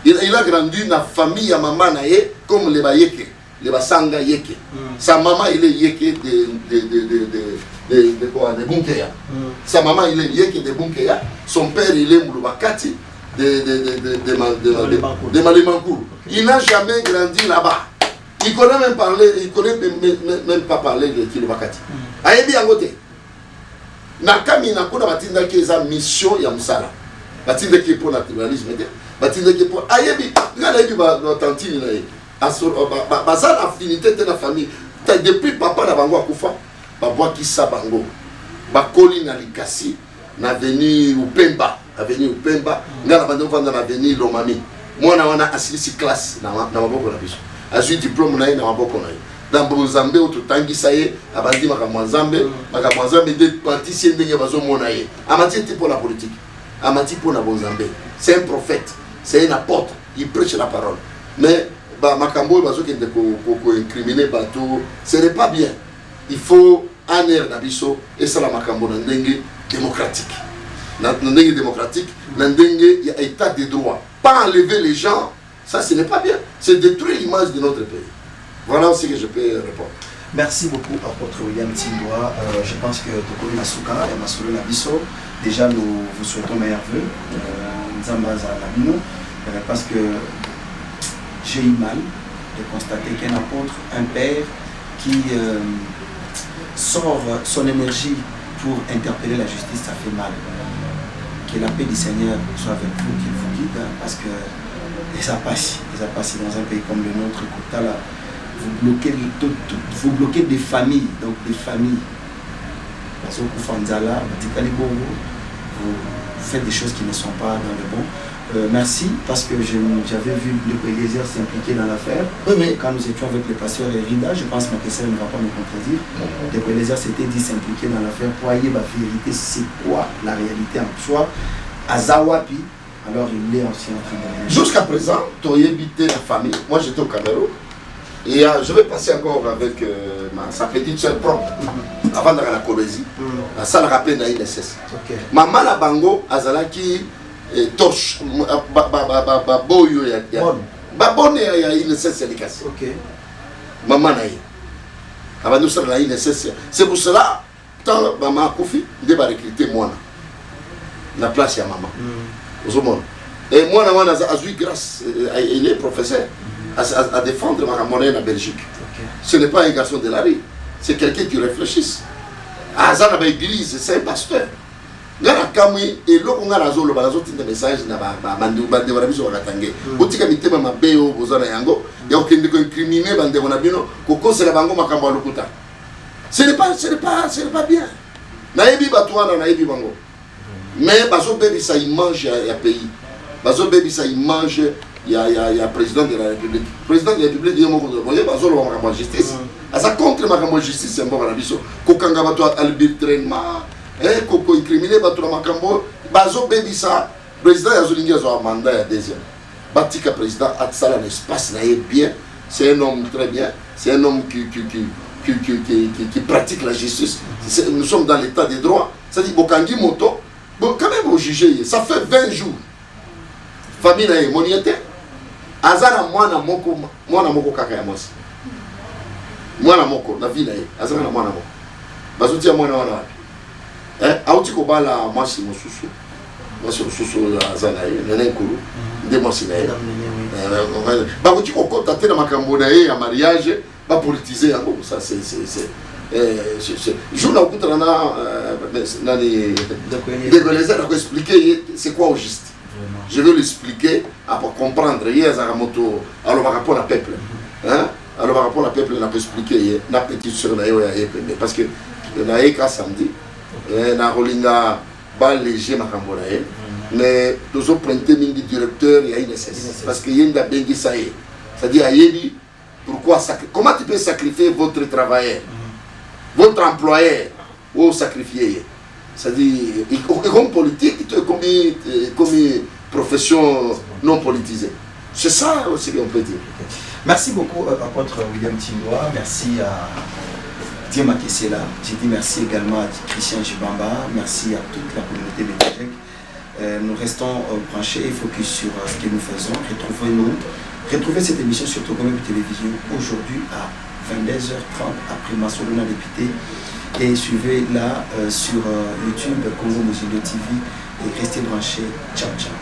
[SPEAKER 2] Il a grandi dans la famille de maman nae comme les bayeke, les basanga yeke. Sa maman il est yeke de Bunkeya. Sa maman il est yeke de Bunkeya. Son père il est Moulubakati de Malimankour. Il n'a jamais grandi là-bas. Il connaît même pas parler de Kilubakati. Ayebi angote. Nakami nakuna batinda ki eza mission ya musala. Batinda ki pour naturalisme te. Batinda ki pour ayebi ngala yebi ba tantini na ye. Asoro bazana affinité te na famille. Depuis papa na bango akufa, ba bwa kisa bango. Ba koli na Likasi na avenue Upemba, ngala bando vanda na avenue Lomami. Mwana wana asilisi classe na maboko na biso. Azui diplôme na ye na maboko na ye. Dans Bozambe, au Tutangi Saye, à Bandi Makamwazambe, des praticiens de Yabazomonaye. Amati était pour la politique, Amati pour la Bozambe. C'est un prophète, c'est un apôtre, il prêche la parole. Mais Makambo, Bazo qui est incriminé, ce n'est pas bien. Il faut un air d'abisso et ça la Makambo Ndengue démocratique. Ndengue démocratique, Ndengue, il y a état de droit. Pas enlever les gens, ça ce n'est pas bien. C'est détruire l'image de notre pays. Voilà aussi que je peux répondre.
[SPEAKER 1] Merci beaucoup, apôtre William Tindwa. Je pense que Tokoli Nasuka et Masolo Nabiso, déjà nous vous souhaitons meilleurs vœux. Parce que j'ai eu mal de constater qu'un apôtre, un père qui sort son énergie pour interpeller la justice, ça fait mal. Que la paix du Seigneur soit avec vous, qu'il vous guide, parce que ça passe dans un pays comme le nôtre, Kotala. Vous bloquez des familles, donc des familles. Parce que vous faites des choses qui ne sont pas dans le bon. Merci, parce que j'avais vu le Eliezer s'impliquer dans l'affaire.
[SPEAKER 2] Oui, mais
[SPEAKER 1] quand nous étions avec le pasteur Rida, je pense que Makessel ne va pas me contredire. Le Eliezer s'était dit s'impliquer dans l'affaire pour aller la vérité, c'est quoi la réalité en soi. À Zawapi, alors il est aussi en train de...
[SPEAKER 2] Jusqu'à présent, tu as habité la famille. Moi j'étais au Cameroun. Et je vais passer encore avec sa petite soeur propre, avant d'aller à la Colombie. Ça le rappelle dans l'INSS. Maman la bango, azalaki torche, baboyo ya babone ya l'INSS ya likasi. Maman na ye. Avant nous sommes dans l'INSS. C'est pour cela, quand maman a Koufi, il va recruter moi. La place ya maman. Et moi, a eu grâce, il est professeur. À défendre ma monnaie en Belgique. Ce n'est pas un garçon de la rue, c'est quelqu'un qui réfléchisse. Azan à l'église, c'est un pasteur. Il y a un et l'eau qu'on a raison, le balazo tient des messages, il y a bandou bandé wala biso wakatangé. Botika mitema mabeo bozana yango, ya okende ko incriminer bandé wala bino, koko c'est la bango makambo lokuta. Ce n'est pas bien. Naebi batouana naebi bango. Mais bazo baby ça il mange ya pays. Bazo baby ça il mange. Il y a président de la République. Le président de la République dit que la justice. Ça contre la justice, c'est un bon rabiso. Kokanga bato arbitrairement, koko incriminé bato la makambo, bazo baby ça. Président Yazolingi a un mandat il y a 2 ans. Batika président a ça un espace bien. C'est un homme très bien. C'est un homme qui pratique la justice. Nous sommes dans l'état des droits. Ça dit Bokangi Moto, quand même au juger. Ça fait 20 jours. Famille na moniete. Azara mwana moko kaka ya mosi. Mwana moko na vie na ye. Azara na mwana moko. Bazuti ya mwana wana wapi? Auti ko bala mwasi mosusu. Mwasi mosusu azana ye, nene nkulu. Nde mwasi na ye. Bakuti ko kota te na makambo na ye ya mariage, ba politiser yango ça c'est jour na okutana na les Congolais na ko expliquer c'est quoi au juste. Je vais l'expliquer pour comprendre. Hier, Zaramoto, alors par rapport au peuple. Alors par rapport au peuple, on a expliqué la petite soeur parce que na eka samedi, na rolinga bas léger makambo na ye, mais nous avons printé mingi directeur et INSS parce que yenda bengi ça y est. C'est-à-dire ayeli pourquoi comment tu peux sacrifier votre travailleur, votre employeur ou sacrifier. C'est-à-dire, comme politique, comme profession non politisée. C'est ça aussi qu'on peut dire.
[SPEAKER 1] Merci beaucoup, apôtre William Timboa. Merci à Dieu Makessela. J'ai dit merci également à Christian Jibamba. Merci à toute la communauté bénéfique. Nous restons branchés et focus sur ce que nous faisons. Retrouvez cette émission sur Togo-Web Télévision aujourd'hui à 22h30 après Masolona député. Et suivez-la sur YouTube Congo Muzindo TV et restez branchés. Ciao, ciao.